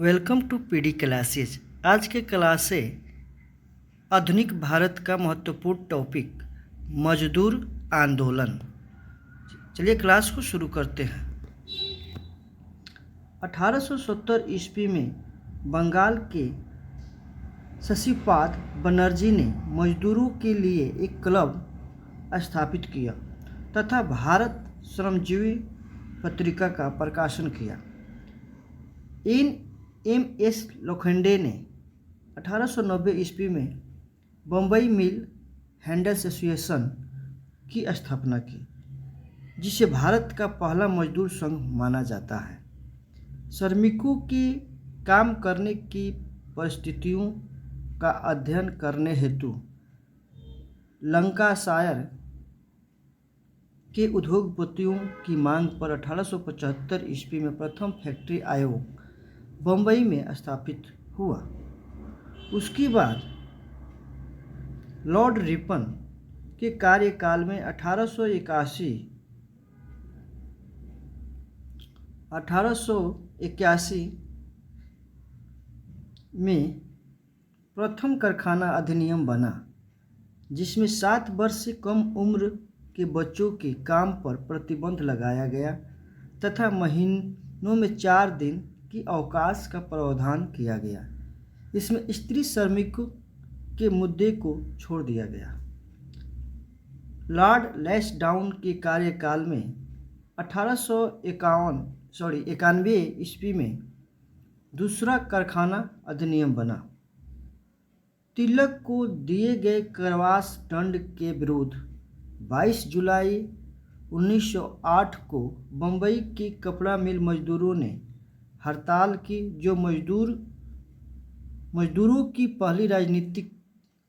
Welcome to PD classes. आज के class से आधुनिक भारत का महत्वपूर्ण टॉपिक मजदूर आंदोलन। चलिए क्लास को शुरू करते हैं। 1870 ईस्वी में बंगाल के शशिपाद बनर्जी ने मजदूरों के लिए एक क्लब स्थापित किया तथा भारत श्रमजीवी पत्रिका का प्रकाशन किया। एम.एस. लोखंडे ने 1890 ईस्वी में बम्बई मिल हैंडल्स एसोसिएशन की स्थापना की, जिसे भारत का पहला मजदूर संघ माना जाता है। श्रमिकों की काम करने की परिस्थितियों का अध्ययन करने हेतु लंकाशायर के उद्योगपतियों की मांग पर 1875 ईस्वी में प्रथम फैक्ट्री आयोग बम्बई में स्थापित हुआ। उसके बाद लॉर्ड रिपन के कार्यकाल में 1881 में प्रथम कारखाना अधिनियम बना, जिसमें 7 वर्ष से कम उम्र के बच्चों के काम पर प्रतिबंध लगाया गया तथा महीनों में 4 दिन की अवकाश का प्रावधान किया गया। इसमें स्त्री श्रमिकों के मुद्दे को छोड़ दिया गया। लॉर्ड लैंसडाउन के कार्यकाल में 1891 ईस्वी में दूसरा कारखाना अधिनियम बना। तिलक को दिए गए कारावास दंड के विरुद्ध 22 जुलाई 1908 को बम्बई की कपड़ा मिल मजदूरों ने हड़ताल की, जो मजदूरों की पहली राजनीतिक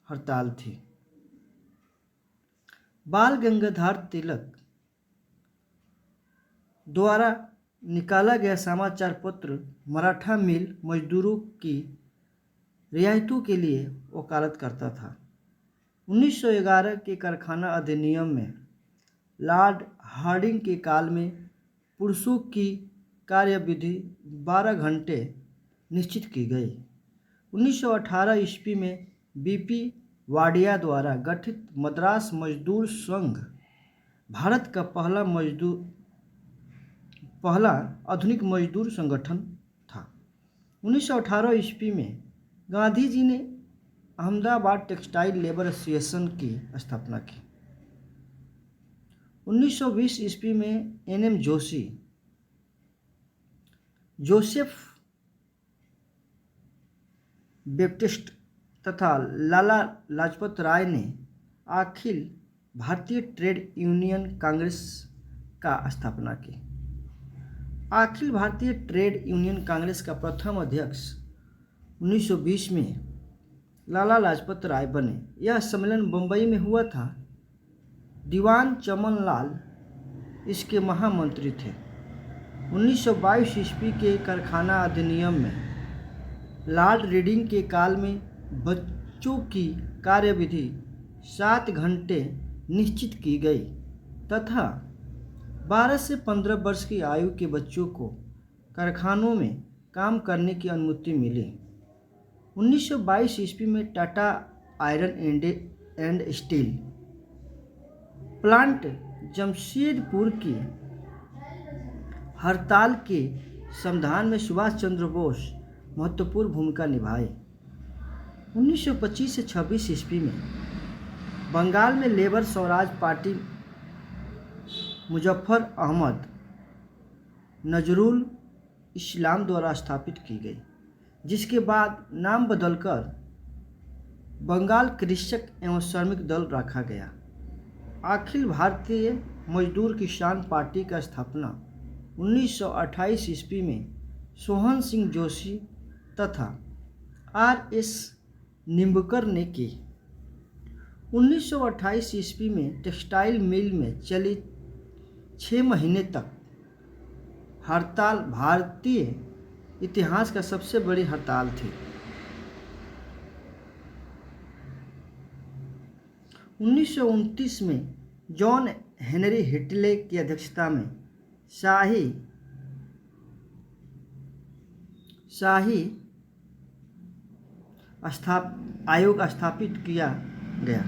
हड़ताल थी। बाल गंगाधर तिलक द्वारा निकाला गया समाचार पत्र मराठा मिल मजदूरों की रियायतों के लिए वकालत करता था। 1911 के कारखाना अधिनियम में लॉर्ड हार्डिंग के काल में पुरुषों की कार्यविधि 12 घंटे निश्चित की गई। 1918 ईस्वी में बीपी वाडिया द्वारा गठित मद्रास मजदूर संघ भारत का पहला आधुनिक मजदूर संगठन था। 1918 ईस्वी में गांधी जी ने अहमदाबाद टेक्सटाइल लेबर एसोसिएशन की स्थापना की। 1920 ईस्वी में एन.एम. जोशी, जोसेफ बैप्टिस्ट तथा लाला लाजपत राय ने अखिल भारतीय ट्रेड यूनियन कांग्रेस का स्थापना की। अखिल भारतीय ट्रेड यूनियन कांग्रेस का प्रथम अध्यक्ष 1920 में लाला लाजपत राय बने। यह सम्मेलन बम्बई में हुआ था। दीवान चमन लाल इसके महामंत्री थे। 1922 ईस्वी के कारखाना अधिनियम में लॉर्ड रीडिंग के काल में बच्चों की कार्यविधि 7 घंटे निश्चित की गई तथा 12 से 15 वर्ष की आयु के बच्चों को कारखानों में काम करने की अनुमति मिली। 1922 ईस्वी में Tata iron and steel plant Jamshedpur की हड़ताल के समाधान में सुभाष चंद्र बोस महत्वपूर्ण भूमिका निभाई। 1925 से 26 ईस्वी में बंगाल में लेबर स्वराज पार्टी मुजफ्फर अहमद नजरुल इस्लाम द्वारा स्थापित की गई, जिसके बाद नाम बदलकर बंगाल कृषक एवं श्रमिक दल रखा गया। अखिल भारतीय मजदूर किसान पार्टी का स्थापना 1928 ईस्वी में सोहन सिंह जोशी तथा आर.एस. निम्बकर ने की। 1928 ईस्वी में टेक्सटाइल मिल में चली 6 महीने तक हड़ताल भारतीय इतिहास का सबसे बड़ी हड़ताल थी। 1929 में जॉन हेनरी हिटले की अध्यक्षता में शाही आयोग स्थापित किया गया,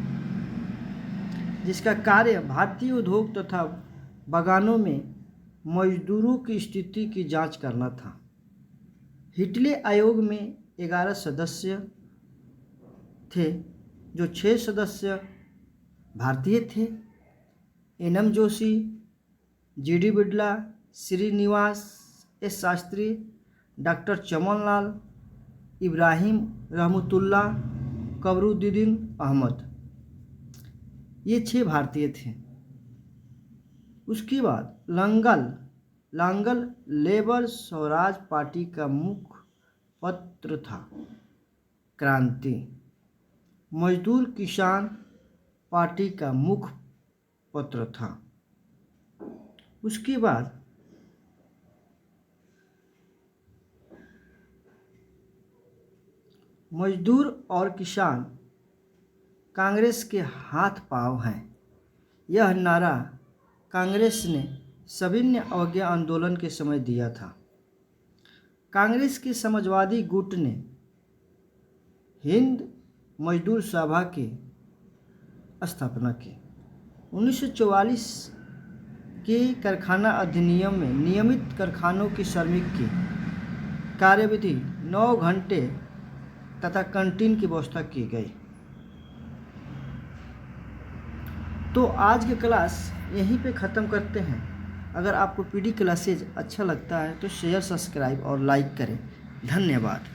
जिसका कार्य भारतीय उद्योग तथा बागानों में मजदूरों की स्थिति की जांच करना था। हिटले आयोग में 11 सदस्य थे, जो 6 सदस्य भारतीय थे। N M Joshi, G D Birla, Srinivasa S Sastri, doctor Chamanlal, Ibrahim Rahimtoola, Kamaruddin Ahmed, ये 6 भारतीय थे। उसके बाद लांगल लेबर स्वराज पार्टी का मुख्य पत्र था। क्रांति मजदूर किसान पार्टी का मुख्य पत्र था। उसके बाद मजदूर और किसान कांग्रेस के हाथ पांव हैं। यह नारा कांग्रेस ने सविनय अवज्ञा आंदोलन के समय दिया था। कांग्रेस के समाजवादी गुट ने हिंद मजदूर सभा की स्थापना की। 1944 के कारखाना अधिनियम में नियमित कारखानों की श्रमिक की कार्यविधि 9 घंटे तथा कैंटीन की व्यवस्था की गई। तो आज की क्लास यहीं पे ख़त्म करते हैं। अगर आपको पीडी क्लासेज अच्छा लगता है तो शेयर, सब्सक्राइब और लाइक करें। धन्यवाद।